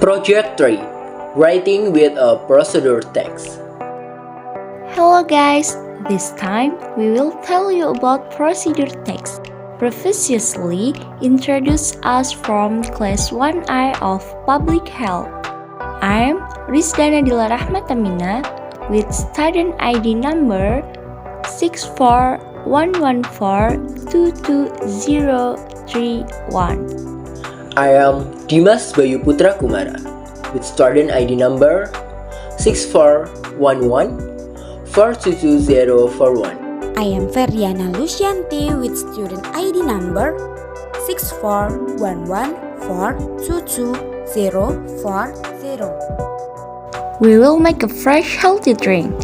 Project 3. Writing with a procedure text. Hello guys, this time we will tell you about procedure text. Previously introduced us from class 1I of public health. I'm Risyda Nadila Rahmatammina with student ID number 64114220031. I am Dimas Bayu Putra Kumara with student ID number 64114220041. I am Verdiana Lusiyanti with student ID number 64114220040. We will make a fresh healthy drink.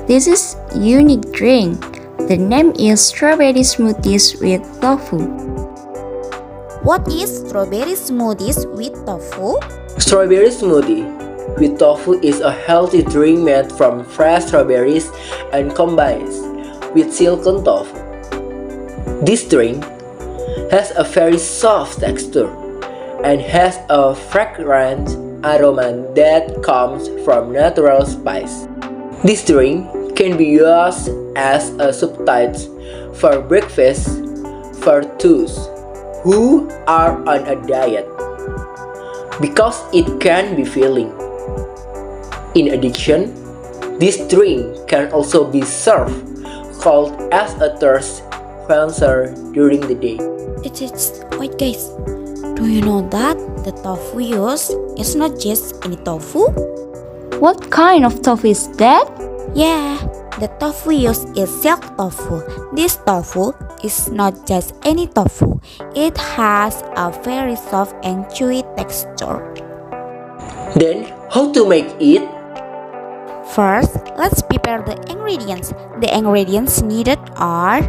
This is unique drink. The name is Strawberry Smoothies with Tofu. What is Strawberry Smoothies with Tofu? Strawberry smoothie with tofu is a healthy drink made from fresh strawberries and combines with silken tofu. This drink has a very soft texture and has a fragrant aroma that comes from natural spice. This drink can be used as a substitute for breakfast for those who are on a diet because it can be filling. In addition, this drink can also be served cold as a thirst quencher during the day. Wait guys, do you know that the tofu used is not just any tofu? What kind of tofu is that? Yeah, the tofu used is silk tofu. This tofu is not just any tofu. It has a very soft and chewy texture. Then, how to make it? First, let's prepare the ingredients. The ingredients needed are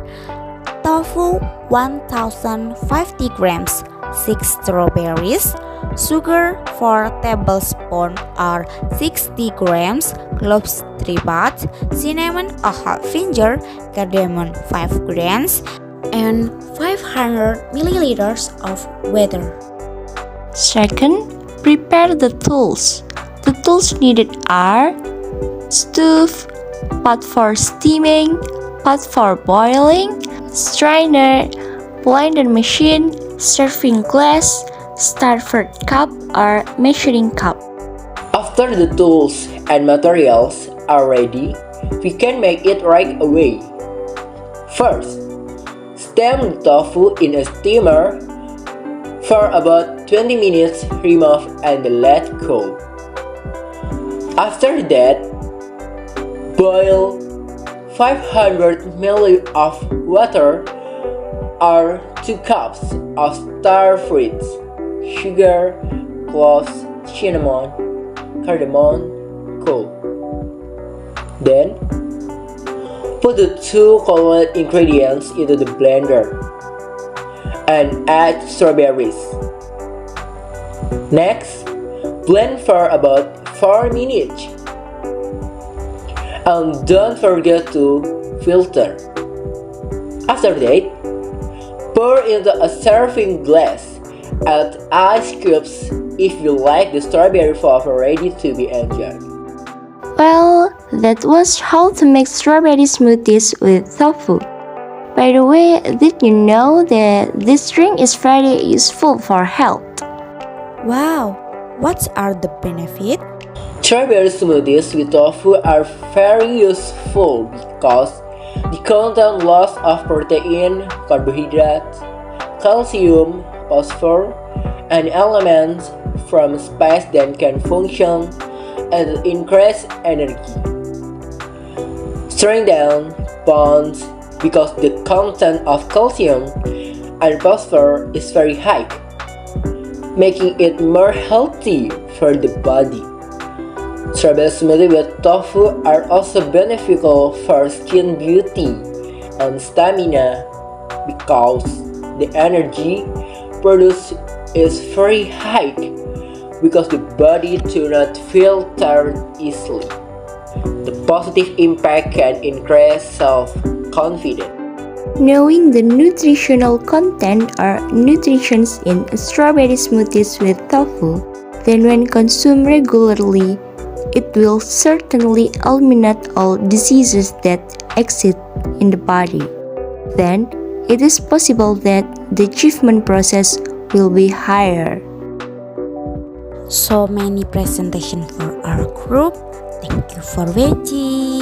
tofu 1050 grams, 6 strawberries, sugar 4 tablespoons or 60 grams, cloves 3 parts, cinnamon a half finger, cardamom 5 grams, and 500 milliliters of water. Second, prepare the tools. The tools needed are stove, pot for steaming, pot for boiling, strainer, blender machine, serving glass, starter cup or measuring cup. After the tools and materials are ready, we can make it right away. First, steam the tofu in a steamer for about 20 minutes, remove and let go. After that, boil 500 ml of water or 2 cups of star fruits, sugar, cloves, cinnamon, cardamom, coal. Then, put the 2 colored ingredients into the blender and add strawberries. Next, blend for about 4 minutes. And don't forget to filter. After that, pour into a serving glass. Add ice cubes if you like the strawberry flavor ready to be enjoyed. Well, that was how to make strawberry smoothies with tofu. By the way, did you know that this drink is very useful for health? Wow, what are the benefits? Strawberry smoothies with tofu are very useful because they contain lots of protein, carbohydrates, calcium, phosphorus, and elements from spice that can function and increase energy. Strengthen bones because the content of calcium and phosphorus is very high, making it more healthy for the body. Strawberry smoothies with tofu are also beneficial for skin beauty and stamina because the energy produced is very high because the body do not feel tired easily. The positive impact can increase self-confidence. Knowing the nutritional content or nutrients in strawberry smoothies with tofu, then when consumed regularly, it will certainly eliminate all diseases that exist in the body. Then, it is possible that the achievement process will be higher. So many presentation for our group. Thank you for watching.